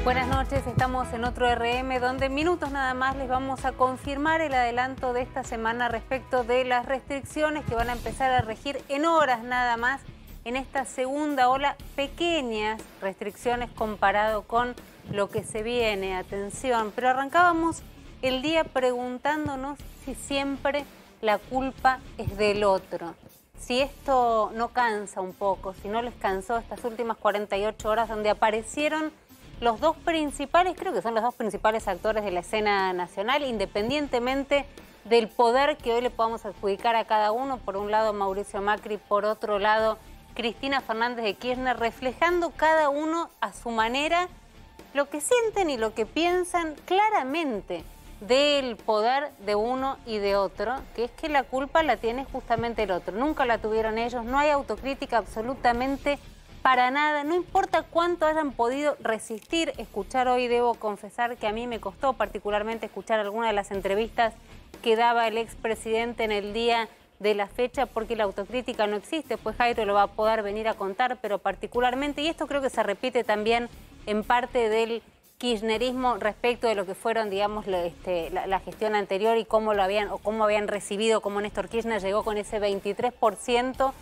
Buenas noches, estamos en otro RM donde en minutos nada más les vamos a confirmar el adelanto de esta semana respecto de las restricciones que van a empezar a regir en horas nada más en esta segunda ola. Pequeñas restricciones comparado con lo que se viene, atención, pero arrancábamos el día preguntándonos si siempre la culpa es del otro. Si esto no cansa un poco, si no les cansó estas últimas 48 horas donde aparecieron los dos principales, creo que son los dos principales actores de la escena nacional, independientemente del poder que hoy le podamos adjudicar a cada uno. Por un lado Mauricio Macri, por otro lado Cristina Fernández de Kirchner, reflejando cada uno a su manera lo que sienten y lo que piensan claramente del poder de uno y de otro, que es que la culpa la tiene justamente el otro. Nunca la tuvieron ellos, no hay autocrítica absolutamente para nada, no importa cuánto hayan podido resistir. Escuchar hoy, debo confesar que a mí me costó particularmente escuchar algunas de las entrevistas que daba el expresidente en el día de la fecha, porque la autocrítica no existe. Pues Jairo lo va a poder venir a contar, pero particularmente, y esto creo que se repite también en parte del kirchnerismo respecto de lo que fueron, digamos, la gestión anterior y cómo lo habían, o cómo habían recibido, cómo Néstor Kirchner llegó con ese 23%.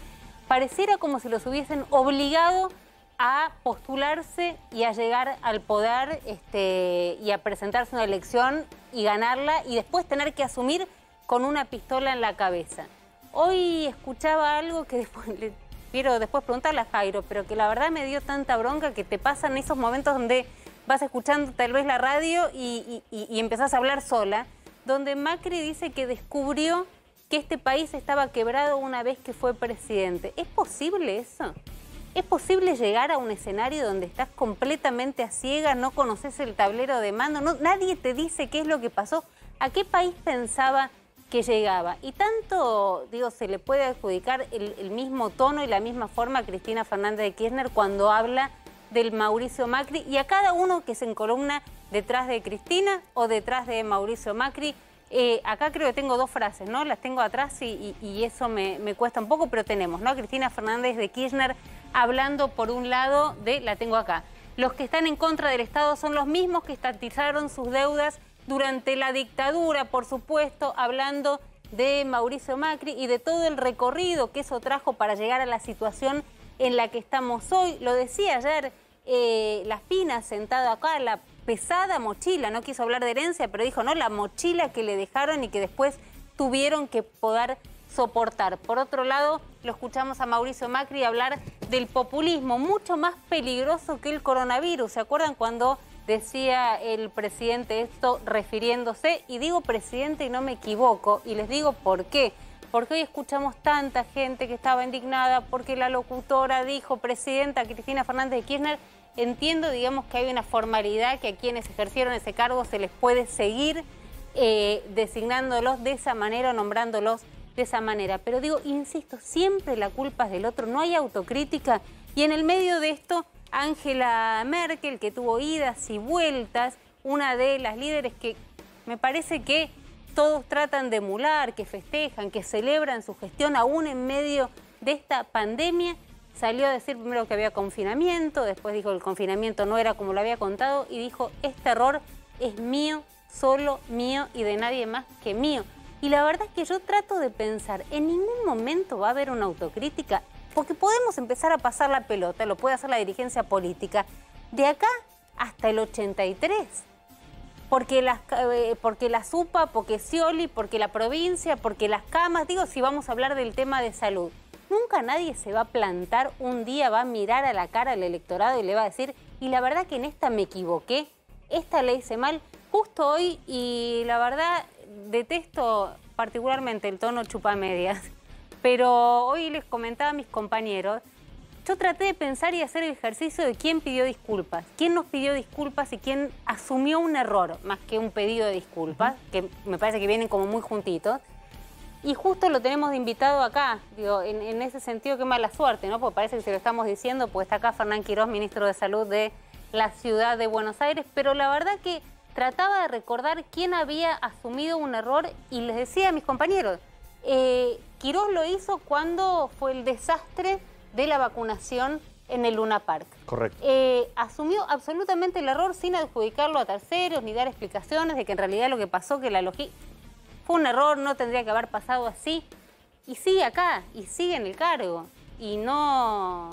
Pareciera como si los hubiesen obligado a postularse y a llegar al poder y a presentarse a una elección y ganarla y después tener que asumir con una pistola en la cabeza. Hoy escuchaba algo que le quiero después preguntarle a Jairo, pero que la verdad me dio tanta bronca, que te pasan esos momentos donde vas escuchando tal vez la radio y empezás a hablar sola, donde Macri dice que descubrió que este país estaba quebrado una vez que fue presidente. ¿Es posible eso? ¿Es posible llegar a un escenario donde estás completamente a ciegas, no conoces el tablero de mando, nadie te dice qué es lo que pasó? ¿A qué país pensaba que llegaba? Y tanto, digo, se le puede adjudicar el mismo tono y la misma forma a Cristina Fernández de Kirchner cuando habla del Mauricio Macri, y a cada uno que se encolumna detrás de Cristina o detrás de Mauricio Macri. Acá creo que tengo dos frases, ¿no? Las tengo atrás y eso me cuesta un poco, pero tenemos, ¿no? Cristina Fernández de Kirchner hablando por un lado de, la tengo acá, los que están en contra del Estado son los mismos que estatizaron sus deudas durante la dictadura, por supuesto, hablando de Mauricio Macri y de todo el recorrido que eso trajo para llegar a la situación en la que estamos hoy. Lo decía ayer La Spina sentado acá, la pesada mochila, no quiso hablar de herencia, pero dijo, no, la mochila que le dejaron y que después tuvieron que poder soportar. Por otro lado, lo escuchamos a Mauricio Macri hablar del populismo, mucho más peligroso que el coronavirus. ¿Se acuerdan cuando decía el presidente esto refiriéndose? Y digo presidente y no me equivoco, y les digo por qué. Porque hoy escuchamos tanta gente que estaba indignada porque la locutora dijo presidenta Cristina Fernández de Kirchner. Entiendo, digamos, que hay una formalidad que a quienes ejercieron ese cargo se les puede seguir designándolos de esa manera o nombrándolos de esa manera. Pero digo, insisto, siempre la culpa es del otro, no hay autocrítica. Y en el medio de esto, Angela Merkel, que tuvo idas y vueltas, una de las líderes que me parece que todos tratan de emular, que festejan, que celebran su gestión aún en medio de esta pandemia, salió a decir primero que había confinamiento, después dijo que el confinamiento no era como lo había contado y dijo, este error es mío, solo mío y de nadie más que mío. Y la verdad es que yo trato de pensar, en ningún momento va a haber una autocrítica, porque podemos empezar a pasar la pelota, lo puede hacer la dirigencia política, de acá hasta el 83. Porque la SUPA, porque Scioli, porque la provincia, porque las camas, digo, si vamos a hablar del tema de salud. Nunca nadie se va a plantar un día, va a mirar a la cara al electorado y le va a decir, y la verdad que en esta me equivoqué, esta le hice mal, justo hoy, y la verdad detesto particularmente el tono chupamedias, pero hoy les comentaba a mis compañeros, yo traté de pensar y hacer el ejercicio de quién pidió disculpas, quién nos pidió disculpas y quién asumió un error, más que un pedido de disculpas, que me parece que vienen como muy juntitos. Y justo lo tenemos de invitado acá, digo, en ese sentido qué mala suerte, ¿no? Porque parece que se lo estamos diciendo, pues está acá Fernán Quirós, ministro de Salud de la ciudad de Buenos Aires, pero la verdad que trataba de recordar quién había asumido un error y les decía a mis compañeros, Quirós lo hizo cuando fue el desastre de la vacunación en el Luna Park. Correcto. Asumió absolutamente el error sin adjudicarlo a terceros ni dar explicaciones de que en realidad lo que pasó, que la logística fue un error, no tendría que haber pasado así. Y sigue acá, y sigue en el cargo. Y no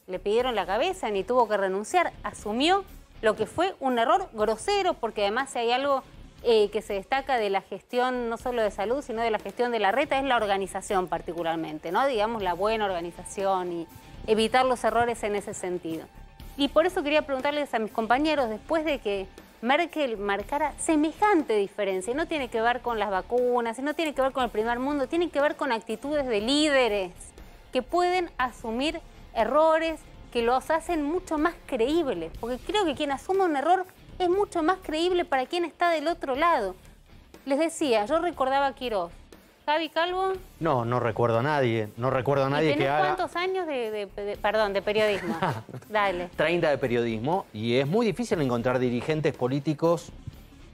le pidieron la cabeza ni tuvo que renunciar. Asumió lo que fue un error grosero, porque además si hay algo que se destaca de la gestión no solo de salud, sino de la gestión de la reta, es la organización particularmente, ¿no? Digamos, la buena organización y evitar los errores en ese sentido. Y por eso quería preguntarles a mis compañeros, después de que Merkel marcara semejante diferencia, y no tiene que ver con las vacunas, y no tiene que ver con el primer mundo, tiene que ver con actitudes de líderes que pueden asumir errores, que los hacen mucho más creíbles, porque creo que quien asume un error es mucho más creíble para quien está del otro lado. Les decía, yo recordaba a Quirós. ¿Javi Calvo? No, no recuerdo a nadie. No recuerdo a nadie que haga... ¿Cuántos años de periodismo? Dale. 30 de periodismo, y es muy difícil encontrar dirigentes políticos,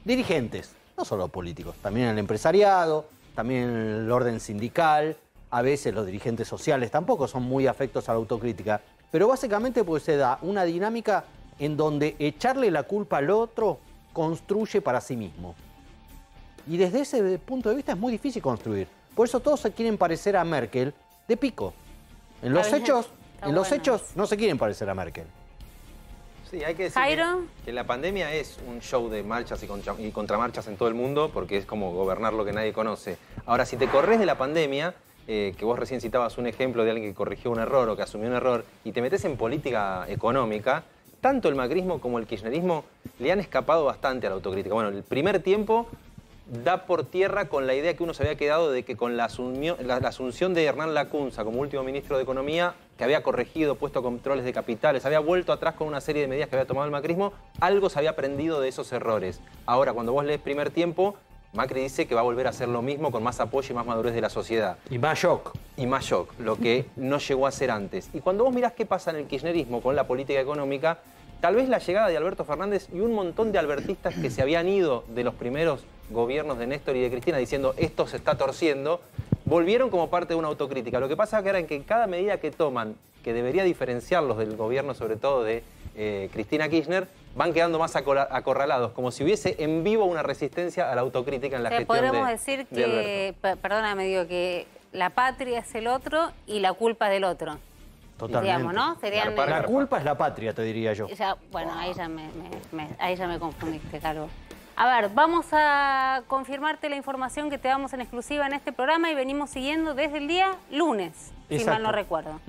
no solo políticos, también en el empresariado, también en el orden sindical, a veces los dirigentes sociales tampoco son muy afectos a la autocrítica, pero básicamente pues se da una dinámica en donde echarle la culpa al otro construye para sí mismo. Y desde ese punto de vista es muy difícil construir. Por eso todos se quieren parecer a Merkel de pico. En los hechos no se quieren parecer a Merkel. Sí, hay que decir que la pandemia es un show de marchas y contramarchas en todo el mundo, porque es como gobernar lo que nadie conoce. Ahora, si te corres de la pandemia, que vos recién citabas un ejemplo de alguien que corrigió un error o que asumió un error, y te metes en política económica, tanto el macrismo como el kirchnerismo le han escapado bastante a la autocrítica. Bueno, el primer tiempo da por tierra con la idea que uno se había quedado de que con la asunción de Hernán Lacunza como último ministro de Economía, que había corregido, puesto controles de capitales, había vuelto atrás con una serie de medidas que había tomado el macrismo, algo se había aprendido de esos errores. Ahora, cuando vos lees primer tiempo, Macri dice que va a volver a hacer lo mismo con más apoyo y más madurez de la sociedad. Y más shock. Y más shock, lo que no llegó a ser antes. Y cuando vos mirás qué pasa en el kirchnerismo con la política económica, tal vez la llegada de Alberto Fernández y un montón de albertistas que se habían ido de los primeros gobiernos de Néstor y de Cristina diciendo esto se está torciendo, volvieron como parte de una autocrítica. Lo que pasa que era en que cada medida que toman, que debería diferenciarlos del gobierno, sobre todo de Cristina Kirchner, van quedando más acorralados, como si hubiese en vivo una resistencia a la autocrítica en la gestión podremos decir que, perdóname, digo que la patria es el otro y la culpa es del otro. Totalmente. Digamos, ¿no? Serían, la culpa es la patria, te diría yo. Bueno, ahí ya me confundiste, Calvo. A ver, vamos a confirmarte la información que te damos en exclusiva en este programa y venimos siguiendo desde el día lunes, si mal no recuerdo.